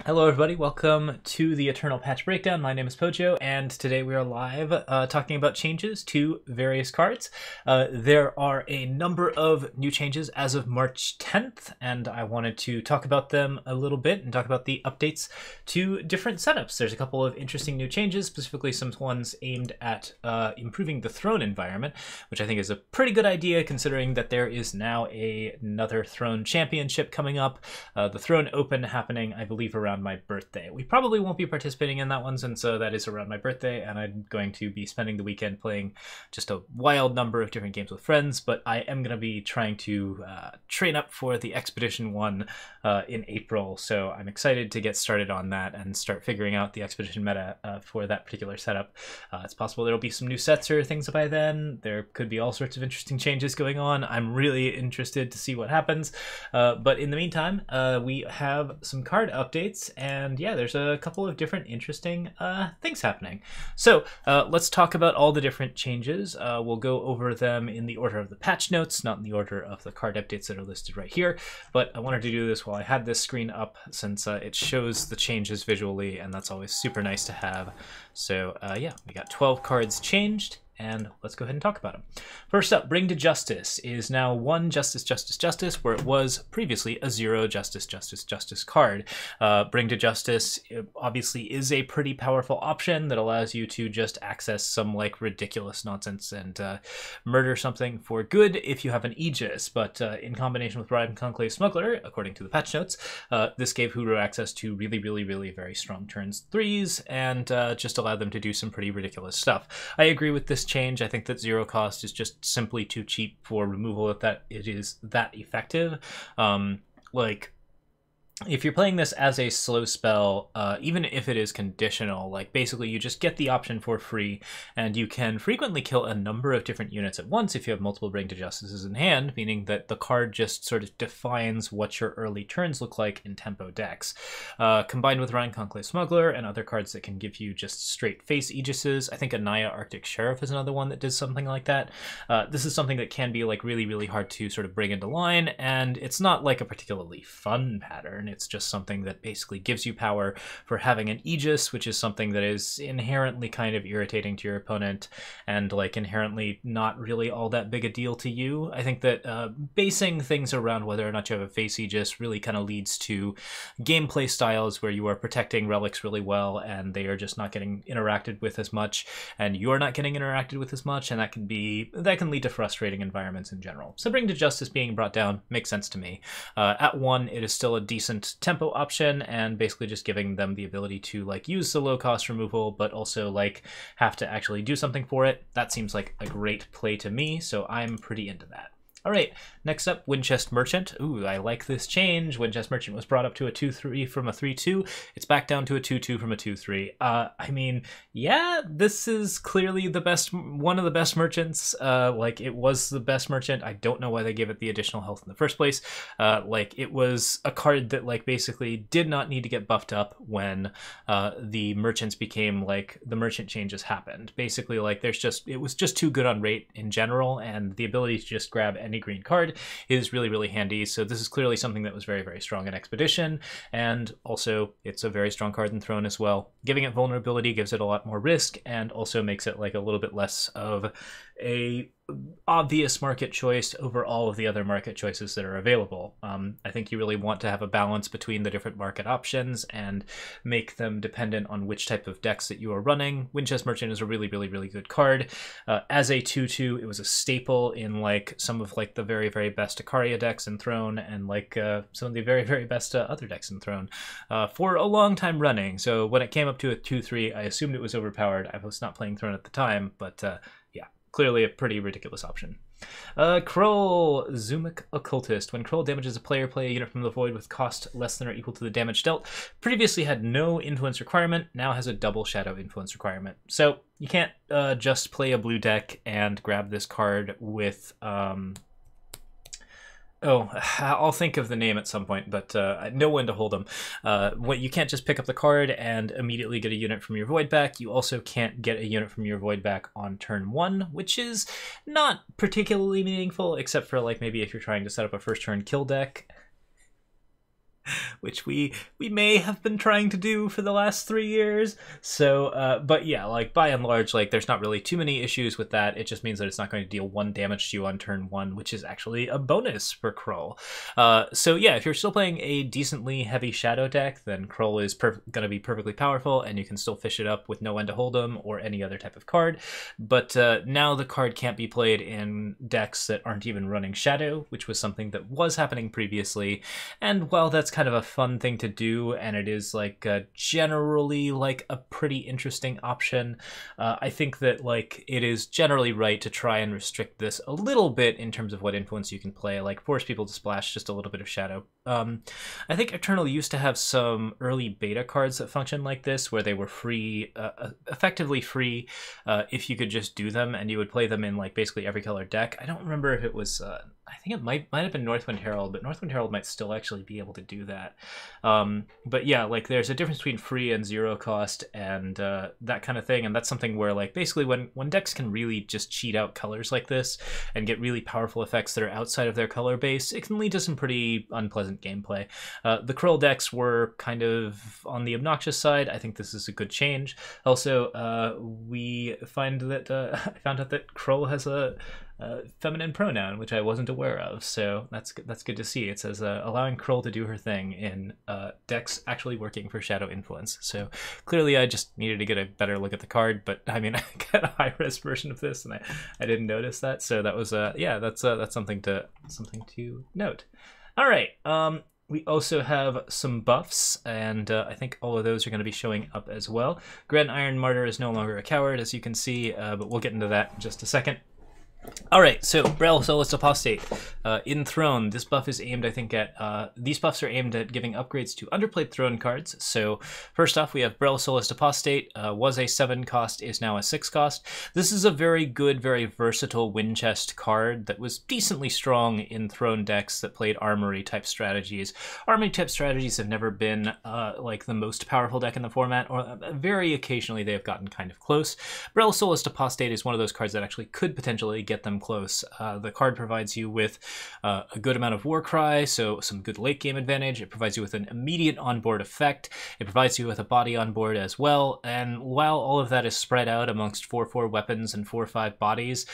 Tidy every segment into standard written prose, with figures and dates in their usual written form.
Hello everybody, welcome to the Eternal Patch Breakdown. My name is Pojo, and today we are live talking about changes to various cards. There are a number of new changes as of March 10th, and I wanted to talk about them a little bit and talk about the updates to different setups. There's a couple of interesting new changes, specifically some ones aimed at improving the throne environment, which I think is a pretty good idea considering that there is now another Throne Championship coming up. The Throne Open happening, I believe, around my birthday. We probably won't be participating in that one since that is around my birthday, and I'm going to be spending the weekend playing just a wild number of different games with friends, but I am going to be trying to train up for the Expedition one in April, so I'm excited to get started on that and start figuring out the Expedition meta for that particular setup. It's possible there'll be some new sets or things by then. There could be all sorts of interesting changes going on. I'm really interested to see what happens, but in the meantime, we have some card updates, and yeah, there's a couple of different interesting things happening. So let's talk about all the different changes. We'll go over them in the order of the patch notes, not in the order of the card updates that are listed right here, but I wanted to do this while I had this screen up since it shows the changes visually, and that's always super nice to have. So yeah, we got 12 cards changed, and let's go ahead and talk about them. First up, Bring to Justice is now 1 Justice, Justice, Justice, where it was previously a 0 Justice, Justice, Justice card. Bring to Justice obviously is a pretty powerful option that allows you to just access some like ridiculous nonsense and murder something for good if you have an Aegis, but in combination with Ride and Conclave Smuggler, according to the patch notes, this gave Hoodoo access to really very strong turns 3s and just allowed them to do some pretty ridiculous stuff. I agree with this change. I think that 0 cost is just simply too cheap for removal that it is that effective. Like, if you're playing this as a slow spell, even if it is conditional, like basically you just get the option for free, and you can frequently kill a number of different units at once if you have multiple Bring to Justices in hand, meaning that the card just sort of defines what your early turns look like in tempo decks. Combined with Rhine Conclave Smuggler and other cards that can give you just straight face Aegises, I think Anaya Arctic Sheriff is another one that does something like that. This is something that can be like really hard to sort of bring into line, and it's not like a particularly fun pattern. It's just something that basically gives you power for having an Aegis, which is something that is inherently kind of irritating to your opponent and like inherently not really all that big a deal to you. I think that basing things around whether or not you have a face Aegis really kind of leads to gameplay styles where you are protecting relics really well and they are just not getting interacted with as much, and you're not getting interacted with as much, and that can lead to frustrating environments in general. So Bring to Justice being brought down makes sense to me. At 1, it is still a decent tempo option, and basically just giving them the ability to like use the low cost removal but also like have to actually do something for it. That seems like a great play to me, so I'm pretty into that. All right, next up, Winchest Merchant. Ooh, I like this change. Winchest Merchant was brought up to a 2-3 from a 3-2. It's back down to a 2-2 from a 2-3. I mean, yeah, this is clearly the best, one of the best merchants. Like, it was the best merchant. I don't know why they gave it the additional health in the first place. Like, it was a card that, like, basically did not need to get buffed up when the merchants became, like, the merchant changes happened. Basically, like, it was just too good on rate in general, and the ability to just grab any green card is really handy. So this is clearly something that was very strong in Expedition, and also it's a very strong card in Throne as well. Giving it vulnerability gives it a lot more risk and also makes it like a little bit less of a obvious market choice over all of the other market choices that are available. I think you really want to have a balance between the different market options and make them dependent on which type of decks that you are running. Winchest Merchant is a really good card. As a 2-2, it was a staple in like some of like the very best Ikaria decks in Throne, and like some of the very best other decks in Throne for a long time running. So when it came up to a 2-3, I assumed it was overpowered. I was not playing Throne at the time, but yeah, clearly a pretty ridiculous option. Kroll, Zuma Occultist. When Kroll damages a player, play a unit from the void with cost less than or equal to the damage dealt. Previously had no influence requirement, now has a double shadow influence requirement. So you can't just play a blue deck and grab this card with Oh, I'll think of the name at some point, but I know when to hold them. You can't just pick up the card and immediately get a unit from your void back. You also can't get a unit from your void back on turn 1, which is not particularly meaningful, except for like maybe if you're trying to set up a first turn kill deck. which we may have been trying to do for the last 3 years. So, but yeah, like by and large, like there's not really too many issues with that. It just means that it's not going to deal 1 damage to you on turn 1, which is actually a bonus for Kroll. So yeah, if you're still playing a decently heavy shadow deck, then Kroll is going to be perfectly powerful, and you can still fish it up with no one to hold him or any other type of card. But now the card can't be played in decks that aren't even running shadow, which was something that was happening previously. And while that's kind of a fun thing to do, and it is like generally like a pretty interesting option, I think that like it is generally right to try and restrict this a little bit in terms of what influence you can play, like force people to splash just a little bit of shadow. I think Eternal used to have some early beta cards that function like this, where they were free, effectively free, if you could just do them, and you would play them in like basically every color deck. I don't remember if it was I think it might have been Northwind Herald, but Northwind Herald might still actually be able to do that. But yeah, like there's a difference between free and 0 cost and that kind of thing, and that's something where like basically when decks can really just cheat out colors like this and get really powerful effects that are outside of their color base, it can lead to some pretty unpleasant gameplay. The Kroll decks were kind of on the obnoxious side. I think this is a good change. Also, we find that I found out that Kroll has a feminine pronoun, which I wasn't aware of, so that's good to see. It says allowing Kroll to do her thing in decks actually working for shadow influence. So clearly I just needed to get a better look at the card, but I mean I got a high-res version of this and I didn't notice that, so that was yeah, that's something to note. All right, we also have some buffs, and I think all of those are going to be showing up as well. Grand Iron Martyr is no longer a coward, as you can see, but we'll get into that in just a second. Alright, so Braille Solus Apostate. Enthroned, this buff is aimed, I think, at... these buffs are aimed at giving upgrades to underplayed throne cards. So, first off, we have Braille Solus Apostate. Was a 7 cost, is now a 6 cost. This is a very good, very versatile Winchest card that was decently strong in throne decks that played Armory-type strategies. Armory-type strategies have never been, like, the most powerful deck in the format, or very occasionally they have gotten kind of close. Braille Solus Apostate is one of those cards that actually could potentially get them close. The card provides you with a good amount of Warcry, so some good late game advantage. It provides you with an immediate onboard effect. It provides you with a body on board as well, and while all of that is spread out amongst 4/4 weapons and 4/5 bodies,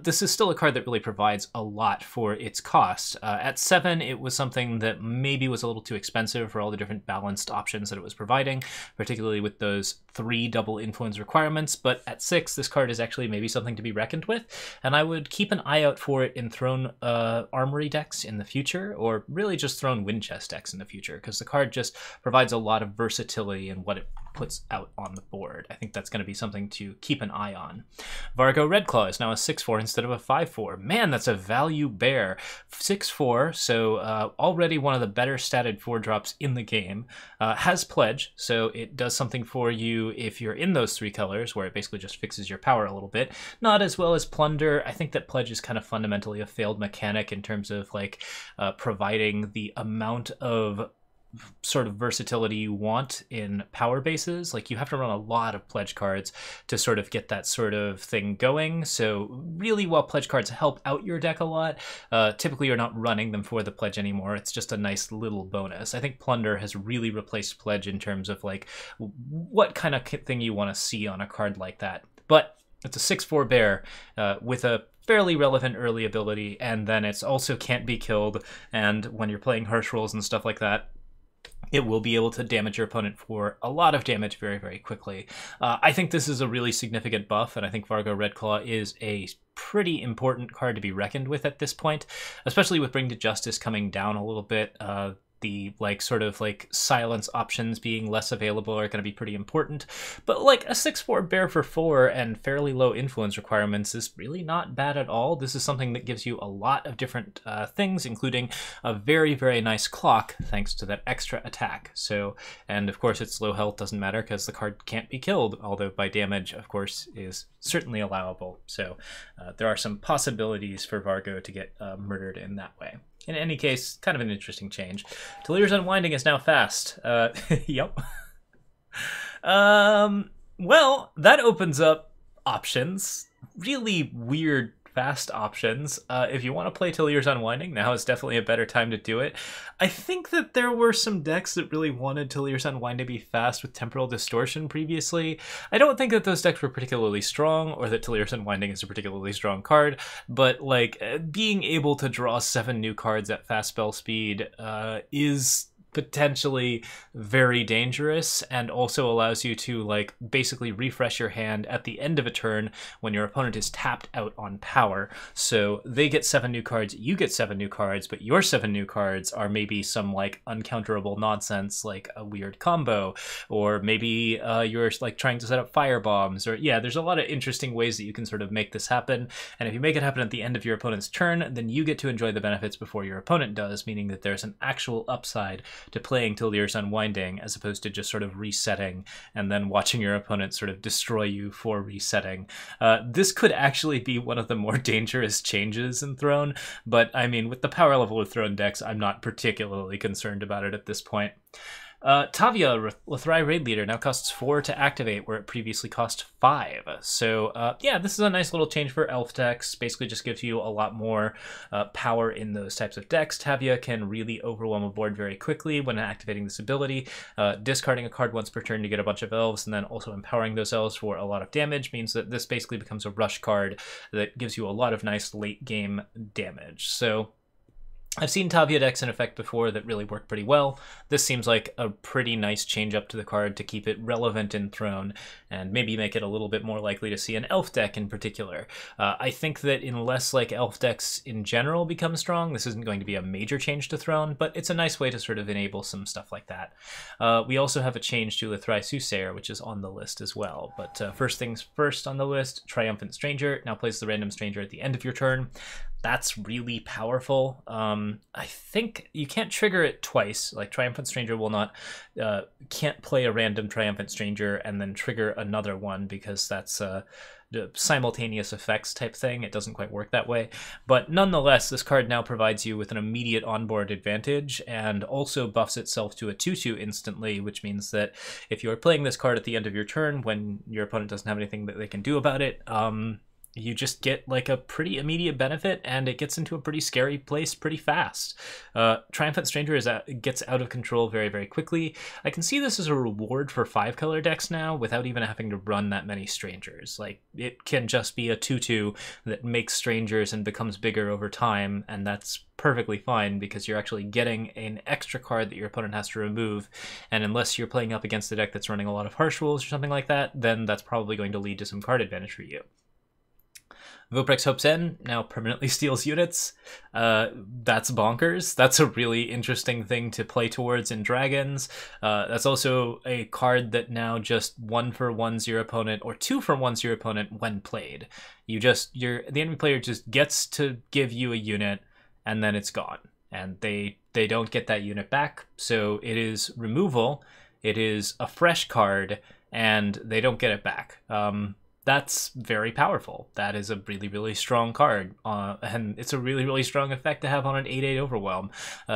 this is still a card that really provides a lot for its cost. At 7, it was something that maybe was a little too expensive for all the different balanced options that it was providing, particularly with those 3 double influence requirements, but at 6, this card is actually maybe something to be reckoned with, and I would keep an eye out for it in Throne Armory decks in the future, or really just Throne Winchest decks in the future, because the card just provides a lot of versatility in what it puts out on the board. I think that's going to be something to keep an eye on. Vargo Redclaw is now a 6/4 instead of a 5/4. Man, that's a value bear. 6/4, so already one of the better statted 4-drops in the game. Has Pledge, so it does something for you if you're in those 3 colors, where it basically just fixes your power a little bit. Not as well as Plunder. I think that Pledge is kind of fundamentally a failed mechanic in terms of like providing the amount of sort of versatility you want in power bases. Like you have to run a lot of pledge cards to sort of get that sort of thing going. So really, while pledge cards help out your deck a lot, typically you're not running them for the pledge anymore. It's just a nice little bonus. I think Plunder has really replaced pledge in terms of like what kind of thing you want to see on a card like that. But it's a 6/4 bear with a fairly relevant early ability, and then it's also can't be killed, and when you're playing harsh rolls and stuff like that, it will be able to damage your opponent for a lot of damage very, very quickly. I think this is a really significant buff, and I think Vargo Redclaw is a pretty important card to be reckoned with at this point, especially with Bring to Justice coming down a little bit. The like sort of like silence options being less available are going to be pretty important, but like a 6/4 bear for 4 and fairly low influence requirements is really not bad at all. This is something that gives you a lot of different things, including a very, very nice clock thanks to that extra attack. So, and of course its low health doesn't matter because the card can't be killed, although by damage of course is certainly allowable. So there are some possibilities for Vargo to get murdered in that way. In any case, kind of an interesting change. Delir's Unwinding is now fast. Yep. Well, that opens up options. Really weird fast options. If you want to play Till Year's Unwinding, now is definitely a better time to do it. I think that there were some decks that really wanted Till Year's Unwind to be fast with Temporal Distortion previously. I don't think that those decks were particularly strong, or that Till Year's Unwinding is a particularly strong card, but like being able to draw 7 new cards at fast spell speed is potentially very dangerous, and also allows you to like basically refresh your hand at the end of a turn when your opponent is tapped out on power. So they get 7 new cards, you get 7 new cards, but your 7 new cards are maybe some like uncounterable nonsense like a weird combo, or maybe you're like trying to set up fire bombs, or yeah, there's a lot of interesting ways that you can sort of make this happen. And if you make it happen at the end of your opponent's turn, then you get to enjoy the benefits before your opponent does, meaning that there's an actual upside to playing Till Year's Unwinding, as opposed to just sort of resetting and then watching your opponent sort of destroy you for resetting. This could actually be one of the more dangerous changes in Throne, but I mean, with the power level of Throne decks, I'm not particularly concerned about it at this point. Tavia, Lethrai Raid Leader, now costs 4 to activate, where it previously cost 5. So yeah, this is a nice little change for elf decks. Basically just gives you a lot more power in those types of decks. Tavia can really overwhelm a board very quickly when activating this ability. Discarding a card once per turn to get a bunch of elves, and then also empowering those elves for a lot of damage, means that this basically becomes a rush card that gives you a lot of nice late game damage. So I've seen Tavia decks in effect before that really work pretty well. This seems like a pretty nice change up to the card to keep it relevant in Throne, and maybe make it a little bit more likely to see an elf deck in particular. I think that unless like elf decks in general become strong, this isn't going to be a major change to Throne, but it's a nice way to sort of enable some stuff like that. We also have a change to Lethrai Soothsayer, which is on the list as well. But first things first on the list, Triumphant Stranger now plays the random stranger at the end of your turn. That's really powerful. I think you can't trigger it twice. Like Triumphant Stranger will not, can't play a random Triumphant Stranger and then trigger another one, because that's the simultaneous effects type thing. It doesn't quite work that way. But nonetheless, this card now provides you with an immediate onboard advantage, and also buffs itself to a 2/2 instantly, which means that if you're playing this card at the end of your turn when your opponent doesn't have anything that they can do about it, you just get like a pretty immediate benefit, and it gets into a pretty scary place pretty fast. Triumphant Stranger gets out of control very, very quickly. I can see this as a reward for 5-color decks now, without even having to run that many strangers. Like, it can just be a 2/2 that makes strangers and becomes bigger over time, and that's perfectly fine, because you're actually getting an extra card that your opponent has to remove, and unless you're playing up against a deck that's running a lot of harsh rules or something like that, then that's probably going to lead to some card advantage for you. Voprex Hope's End now permanently steals units. That's bonkers. That's a really interesting thing to play towards in Dragons. That's also a card that now just 1/1s your opponent, or 2/1s your opponent when played. The enemy player just gets to give you a unit, and then it's gone. And they don't get that unit back, so it is removal. It is a fresh card, and they don't get it back. That's very powerful. That is a really, really strong card, and it's a really, really strong effect to have on an 8/8 Overwhelm.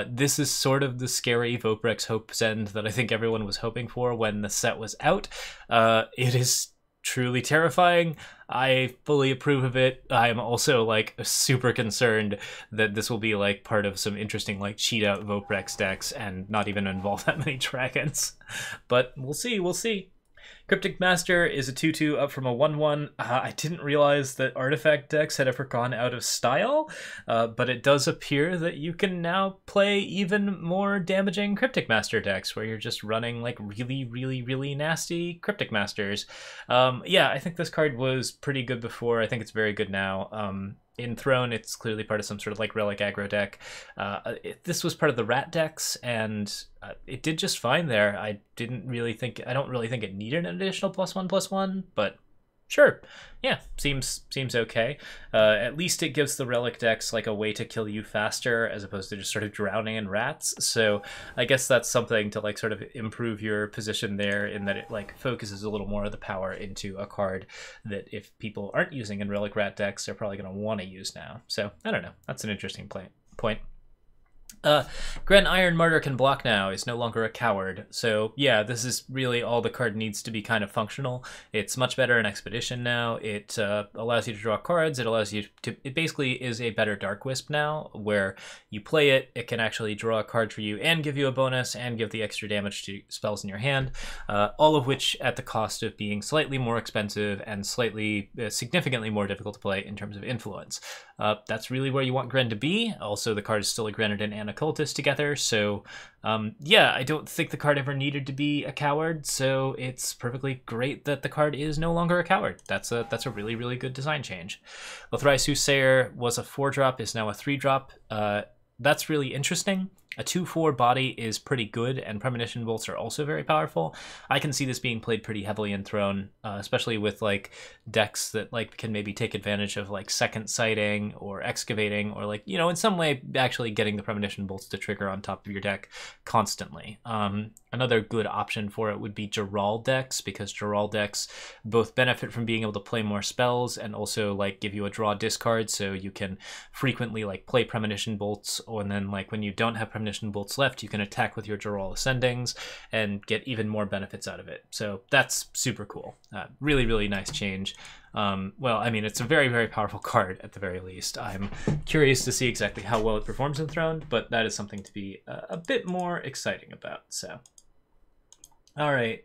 This is sort of the scary Voprex Hope's End that I think everyone was hoping for when the set was out. It is truly terrifying. I fully approve of it. I'm also like super concerned that this will be like part of some interesting like cheat out Voprex decks and not even involve that many dragons. But we'll see, we'll see. Cryptic Master is a 2/2 up from a 1/1. I didn't realize that artifact decks had ever gone out of style, but it does appear that you can now play even more damaging Cryptic Master decks, where you're just running like really, really, really nasty Cryptic Masters. Yeah, I think this card was pretty good before. I think it's very good now. In Throne, it's clearly part of some sort of like relic aggro deck. This was part of the rat decks, and it did just fine there. I don't really think it needed an additional +1/+1, but sure, yeah, seems okay. At least it gives the relic decks like a way to kill you faster, as opposed to just sort of drowning in rats. So I guess that's something to like sort of improve your position there, in that it like focuses a little more of the power into a card that if people aren't using in relic rat decks, they're probably going to want to use now. So I don't know, that's an interesting point. Gren Iron Martyr can block now, is no longer a coward. So yeah, this is really all the card needs to be kind of functional. It's much better in Expedition now. It allows you to draw cards. It allows you to... It basically is a better Dark Wisp now, where you play it, it can actually draw a card for you and give you a bonus and give the extra damage to spells in your hand, all of which at the cost of being slightly more expensive and slightly significantly more difficult to play in terms of influence. That's really where you want Gren to be. Also, the card is still a Grenadin and Occultist together, so yeah, I don't think the card ever needed to be a coward, so it's perfectly great that the card is no longer a coward. That's a really, really good design change. Lothrai Soothsayer was a 4-drop, is now a 3-drop. That's really interesting. A 2/4 body is pretty good, and Premonition Bolts are also very powerful. I can see this being played pretty heavily in Throne, especially with like decks that like can maybe take advantage of like second sighting or excavating, or like, you know, in some way actually getting the Premonition Bolts to trigger on top of your deck constantly. Another good option for it would be Gerald decks, because Gerald decks both benefit from being able to play more spells and also like give you a draw discard, so you can frequently like play Premonition Bolts, and then like when you don't have Premonition Bolts left, you can attack with your Gerald Ascendings and get even more benefits out of it. So that's super cool. Really, really nice change. Well, I mean, it's a very, very powerful card at the very least. I'm curious to see exactly how well it performs in Throne, but that is something to be a bit more exciting about. So, all right.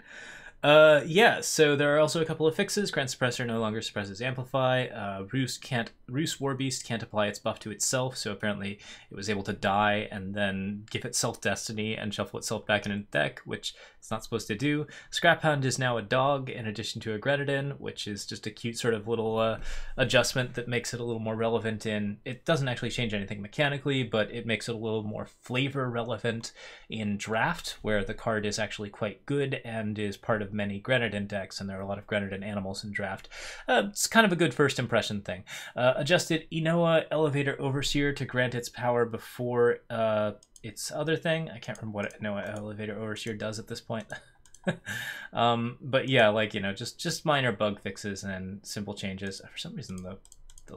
Yeah, so there are also a couple of fixes. Grand Suppressor no longer suppresses Amplify. Roos Warbeast can't apply its buff to itself, so apparently it was able to die and then give itself Destiny and shuffle itself back into the deck, which it's not supposed to do. Scrap Hound is now a dog in addition to a Grenadin, which is just a cute sort of little adjustment that makes it a little more relevant in... It doesn't actually change anything mechanically, but it makes it a little more flavor relevant in Draft, where the card is actually quite good and is part of many Grenadin decks, and there are a lot of Grenadin animals in Draft. It's kind of a good first impression thing. Adjusted Inoa Elevator Overseer to grant its power before its other thing. I can't remember what Inoa Elevator Overseer does at this point. But yeah, like, you know, just minor bug fixes and simple changes. For some reason, the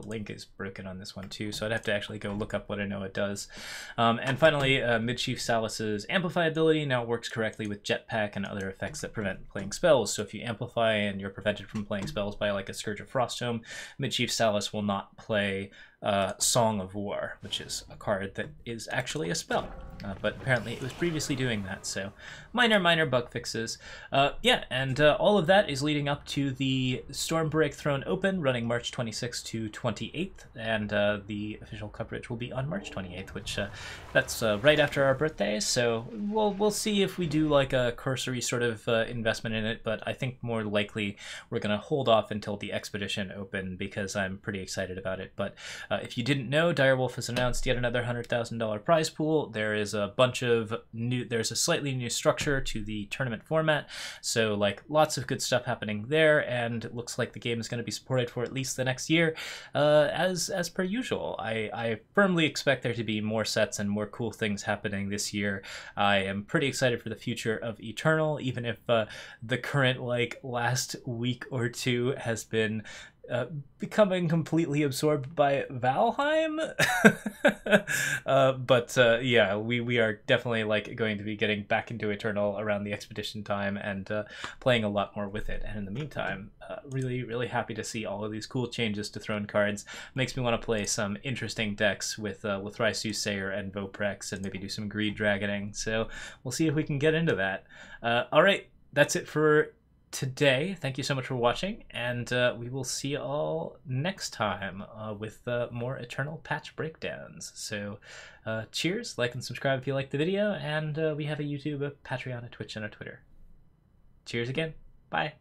link is broken on this one too, so I'd have to actually go look up what I know it does. And finally, Midchief Salus's Amplify ability now works correctly with Jetpack and other effects that prevent playing spells. So if you amplify and you're prevented from playing spells by like a Scourge of Frostome, Midchief Salus will not play Song of War, which is a card that is actually a spell. But apparently it was previously doing that, so minor bug fixes. Yeah, and all of that is leading up to the Stormbreak Throne Open, running March 26th to 28th, and the official coverage will be on March 28th, which that's right after our birthday, so we'll see if we do like a cursory sort of investment in it, but I think more likely we're going to hold off until the Expedition Open, because I'm pretty excited about it. But if you didn't know, Direwolf has announced yet another $100,000 prize pool. There is a bunch of there's a slightly new structure to the tournament format, so like lots of good stuff happening there, and it looks like the game is going to be supported for at least the next year, as per usual. I firmly expect there to be more sets and more cool things happening this year. I am pretty excited for the future of Eternal, even if the current like last week or two has been becoming completely absorbed by Valheim. But yeah, we are definitely like going to be getting back into Eternal around the Expedition time and playing a lot more with it. And in the meantime, really happy to see all of these cool changes to Throne cards. Makes me want to play some interesting decks with Lothrai Soothsayer and Voprex, and maybe do some Greed Dragoning. So we'll see if we can get into that. All right, that's it for today. Thank you so much for watching, and we will see you all next time with more Eternal patch breakdowns. So cheers, like and subscribe if you liked the video, and we have a YouTube, a Patreon, a Twitch, and a Twitter. Cheers again. Bye.